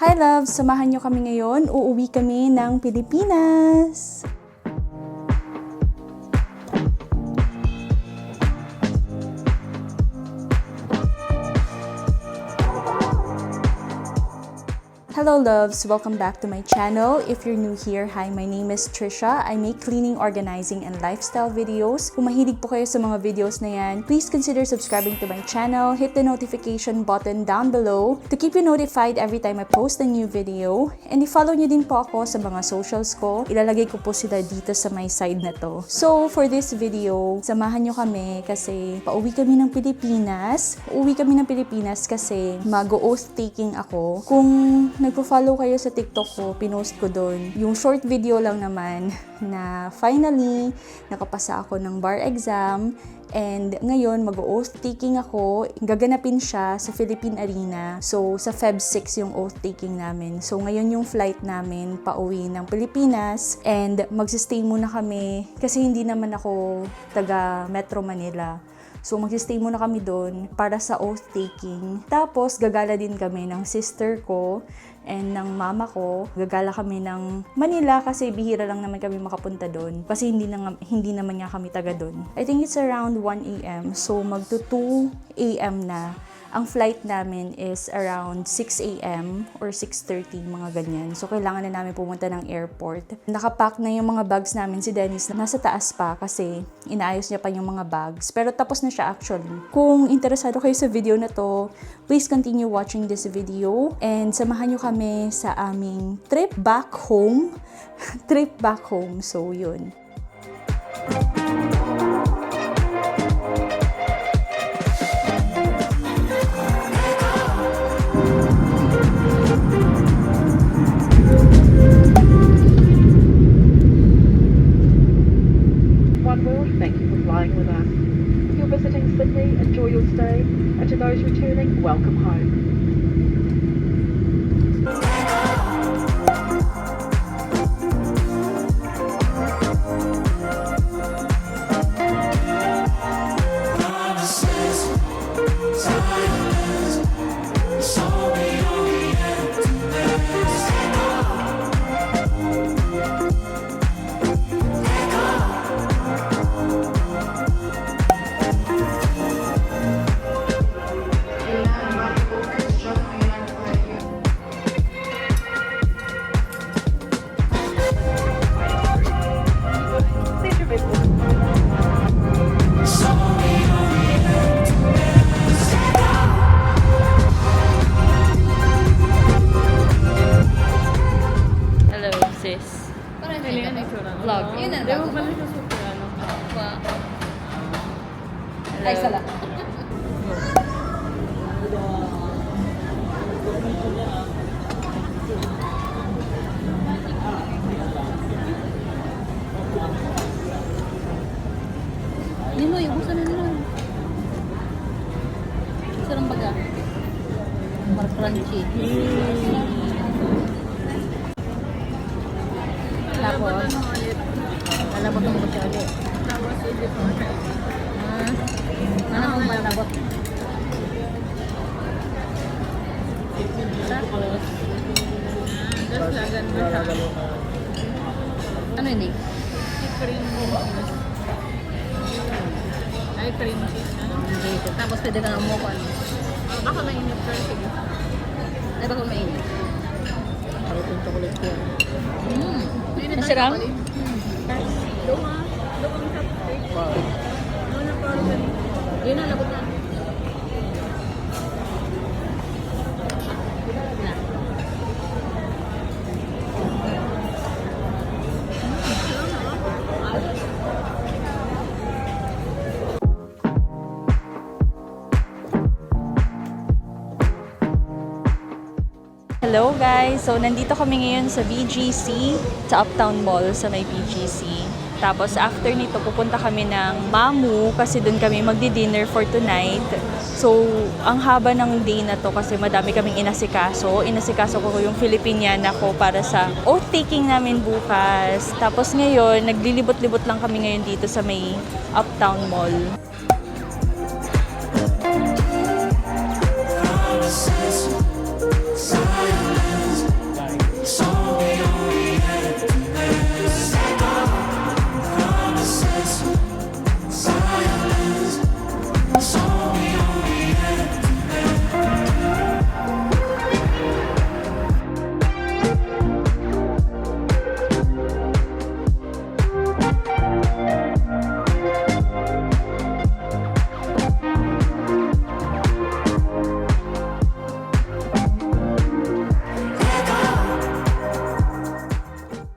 Hi loves! Samahan nyo kami ngayon. Uuwi kami ng Pilipinas. Hello loves! Welcome back to my channel. If you're new here, hi, my name is Trisha. I make cleaning, organizing, and lifestyle videos. Kung mahilig po kayo sa mga videos na yan, please consider subscribing to my channel. Hit the notification button down below to keep you notified every time I post a new video. And i-follow nyo din po ako sa mga socials ko. Ilalagay ko po sila dito sa my side na to. So, for this video, samahan nyo kami kasi pauwi kami ng Pilipinas. Uuwi kami ng Pilipinas kasi mag-oath taking ako. Kung nagpo-follow kayo sa TikTok ko, pinost ko doon yung short video lang naman na finally nakapasa ako ng bar exam and ngayon mag-oath taking ako. Gaganapin siya sa Philippine Arena. So sa Feb 6 yung oath taking namin. So ngayon yung flight namin pauwi ng Pilipinas and magsistay muna kami kasi hindi naman ako taga Metro Manila. So, magsistay muna kami doon para sa oath taking. Tapos, gagala din kami ng sister ko and ng mama ko. Gagala kami ng Manila kasi bihira lang naman kami makapunta doon. Kasi hindi naman nga kami taga doon. I think it's around 1 a.m. So, magto 2 a.m. na. Ang flight namin is around 6 a.m. or 6:30, mga ganyan. So, kailangan na namin pumunta ng airport. Nakapack na yung mga bags namin si Dennis na nasa taas pa kasi inaayos niya pa yung mga bags. Pero tapos na siya actually. Kung interesado kayo sa video na to, please continue watching this video and samahan niyo kami sa aming trip back home. Trip back home. So, yun. Thank you for flying with us. If you're visiting Sydney, enjoy your stay, and to those returning, welcome home. Vlog. Yun na. Di ba pala siya super ano? Ay, sala. Ninoy, ubusan na Ninoy. Sarang baga. Mar crunchy. Tapos, lalabot ang masyado. Tapos, hindi pa. Ano kung malabot? Tapos, Just lagan mo siya. ano yun eh? Cream cheese. Ay, cream cheese. Ano? Dito. Tapos pwede ka nga mo ano. Baka mainit ka. Sige. Ay, baka mainit. Parang yung chocolate ko. Mainit Ang ang sarap. chocolate. Doon ang cupcake. Doon na parang ganito. Yun na, labot na. Na. Hello guys! So, nandito kami ngayon sa BGC, sa Uptown Mall, sa may BGC. Tapos, after nito, pupunta kami ng Mamu kasi doon kami magdi-dinner for tonight. So, ang haba ng day na to kasi madami kaming inasikaso. Inasikaso ko yung Filipiniana ko para sa oath-taking namin bukas. Tapos ngayon, naglilibot-libot lang kami ngayon dito sa may Uptown Mall.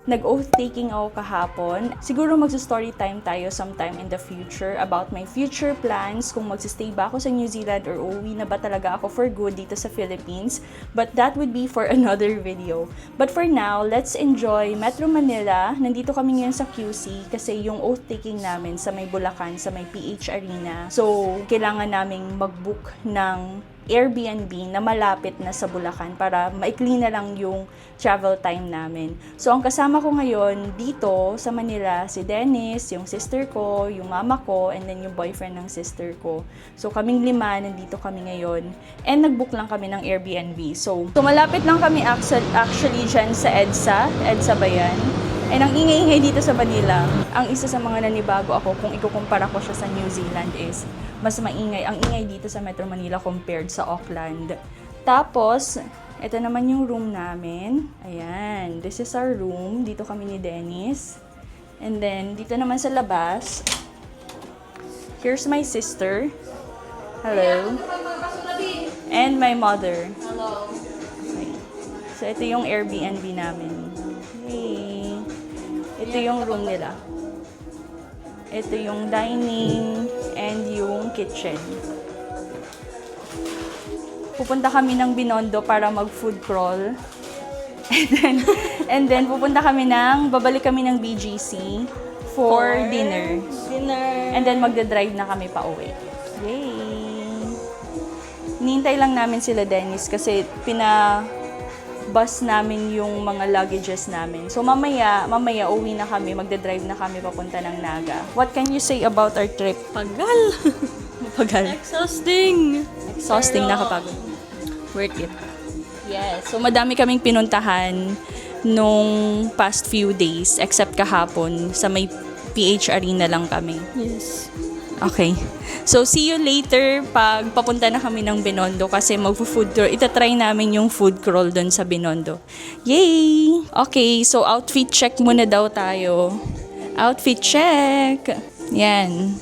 Nag-oath taking ako kahapon. Siguro magsa-story time tayo sometime in the future about my future plans, kung magsistay ba ako sa New Zealand or uuwi na ba talaga ako for good dito sa Philippines. But that would be for another video. But for now, let's enjoy Metro Manila. Nandito kami ngayon sa QC kasi yung oath taking namin sa may Bulacan, sa may PH Arena. So, kailangan naming mag-book ng Airbnb na malapit na sa Bulacan para maikli na lang yung travel time namin. So, ang kasama ko ngayon dito sa Manila, si Dennis, yung sister ko, yung mama ko, and then yung boyfriend ng sister ko. So, kaming 5, nandito kami ngayon. And nag-book lang kami ng Airbnb. So malapit lang kami actually dyan sa EDSA. EDSA ba yan? And ang ingay-ingay dito sa Manila, ang isa sa mga nanibago ako kung ikukumpara ko siya sa New Zealand is mas maingay. Ang ingay dito sa Metro Manila compared sa Auckland. Tapos, ito naman yung room namin. Ayan, this is our room. Dito kami ni Dennis. And then, dito naman sa labas, here's my sister. Hello. And my mother. Hello. Okay. So, ito yung Airbnb namin. Hey. Ito yung room nila. Ito yung dining and yung kitchen. Pupunta kami ng Binondo para mag-food crawl. And then babalik kami ng BGC for dinner. And then magdadrive na kami pa uwi. Yay! Hinihintay lang namin sila Dennis kasi bus namin yung mga luggages namin. So mamaya uwi na kami, magdadrive na kami papunta ng Naga. What can you say about our trip? Pagal. Pagal. Exhausting. Exhausting, nakapagod. Worth it. Yes. So madami kaming pinuntahan nung past few days, except kahapon, sa may PH Arena lang kami. Yes. Okay. So, see you later pag papunta na kami ng Binondo kasi mag-food crawl. Itatry namin yung food crawl doon sa Binondo. Yay! Okay, so outfit check muna daw tayo. Outfit check! Yan.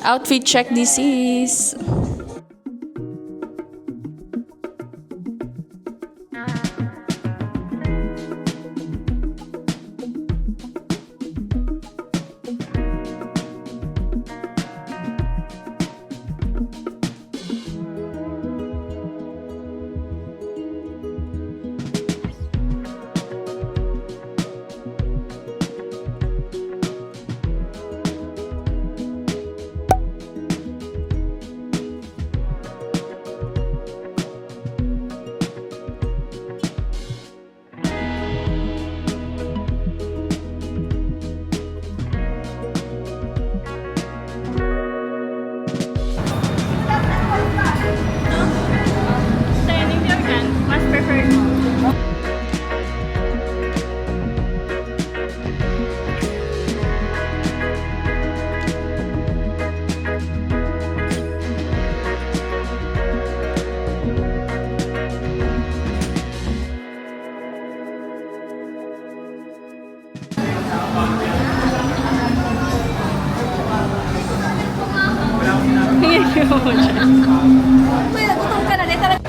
Outfit check this is... Mas preferred mo. May nagutom ka na din talaga.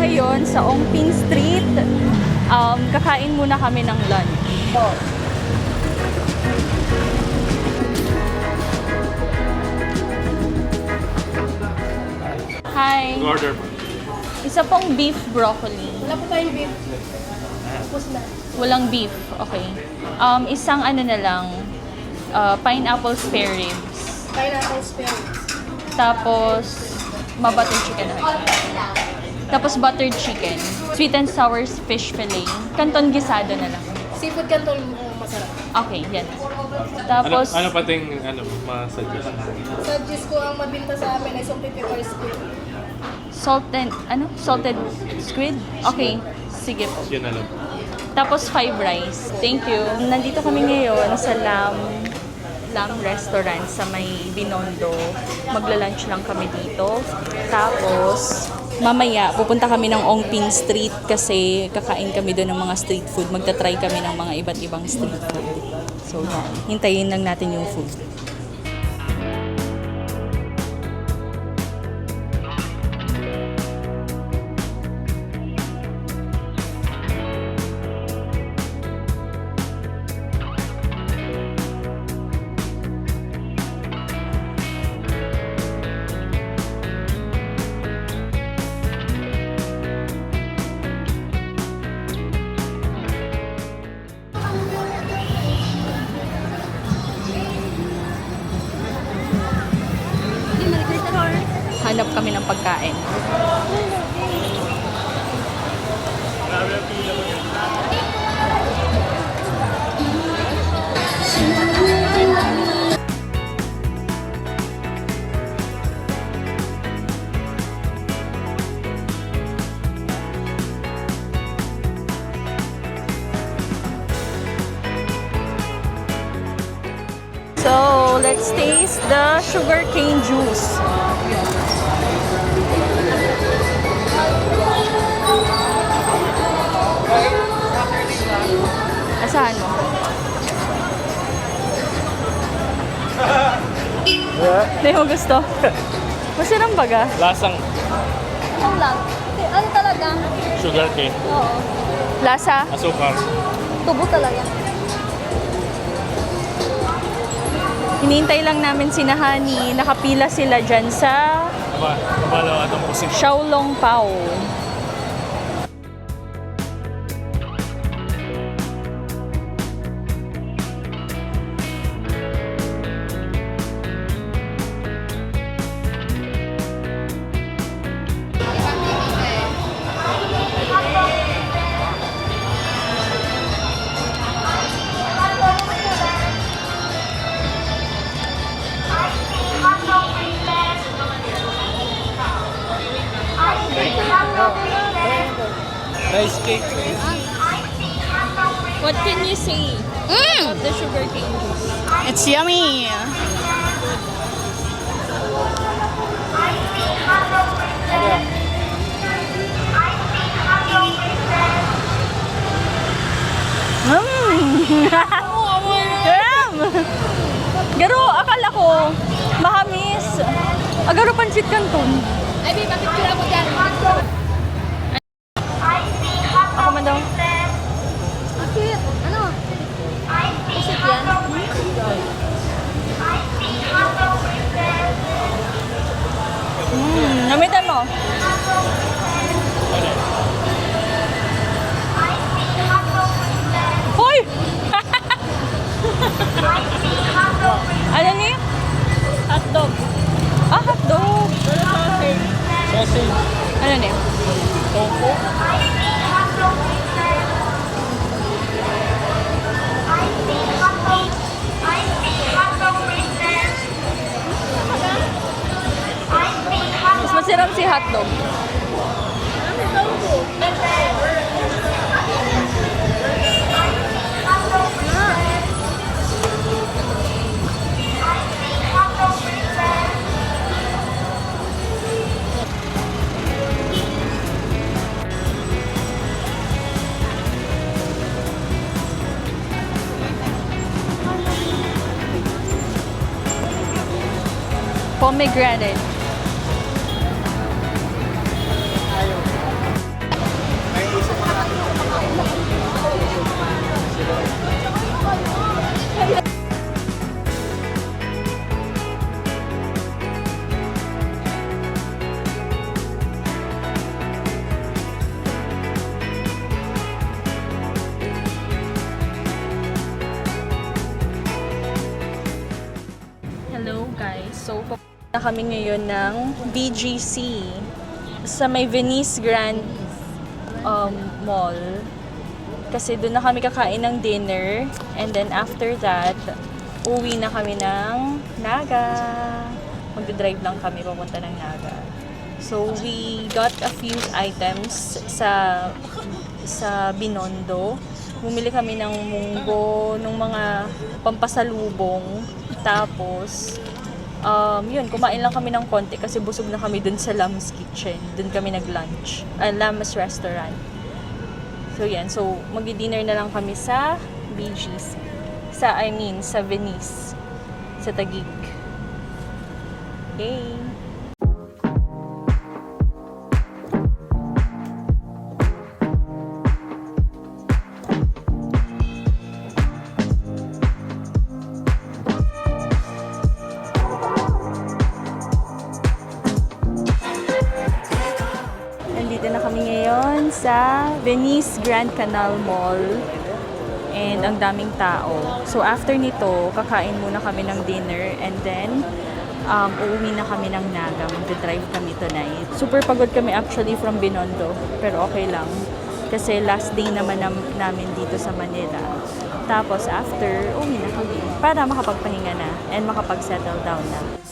ngayon sa Ongping Street. Kakain muna kami ng lunch. Hi. Order. Isa pong beef broccoli. Wala po tayong beef. Tapos na. Walang beef. Okay. Isang ano na lang, pineapple spare ribs. Pineapple spare. Tapos, ma-butter chicken na rin. Tapos buttered chicken. Sweet and sour fish fillet. Canton gisado na lang. Seafood canton masarap. Okay, yan. Tapos, Ano pating ma-suggest? Suggest ko ang mabinta sa amin ay salted pepper squid. salted squid? Okay, sige po. Yun na lang. Tapos 5 rice. Thank you. Nandito kami ngayon sa Lam Restaurant sa may Binondo. Magla-lunch lang kami dito. Tapos, mamaya, pupunta kami ng Ongping Street kasi kakain kami doon ng mga street food. Magta-try kami ng mga iba't ibang street food. So, hintayin lang natin yung food. Hanap kami ng pagkain. So, let's taste the sugarcane juice. Asahan mo? Hindi mo gusto? Masarap baga? Lasang Ang lang. Ano talaga? sugar cane, Oo. Lasa? asukar. Tubo talaga. Hinihintay lang namin si Nahani. Nakapila sila dyan sa Kabalaw atong kusin. Xiaolong Pao. Rice cake. What can you say of the sugarcane juice? It's yummy. Garo, akala ko mahamis. Agaro pancit canton. Ay, babe, bakit kira mo dyan? Ako man daw. Bakit? Ano? Pusit yan? Namitan mo. Hoy! Ano ni? Hotdog. Ah, hotdog. Sausage. Ano ni? Tofu. Mas masarap si hotdog. Pomegranate. Na kami ngayon ng BGC sa may Venice Grand Mall. Kasi doon na kami kakain ng dinner. And then after that, uwi na kami ng Naga. Magdadrive lang kami papunta ng Naga. So we got a few items sa Binondo. Bumili kami ng munggo, ng mga pampasalubong. Tapos, yun, kumain lang kami ng konti kasi busog na kami dun sa Lam's Kitchen. Dun kami nag-lunch. Lam's Restaurant. So, yan. So, mag-dinner na lang kami sa BGC. Sa Venice. Sa Taguig. Okay. Nandito na kami ngayon sa Venice Grand Canal Mall. And ang daming tao. So after nito, kakain muna kami ng dinner and then uuwi na kami ng Naga. Mag-drive kami tonight. Super pagod kami actually from Binondo. Pero okay lang. Kasi last day naman namin dito sa Manila. Tapos after, uwi na kami. Para makapagpahinga na and makapag-settle down na.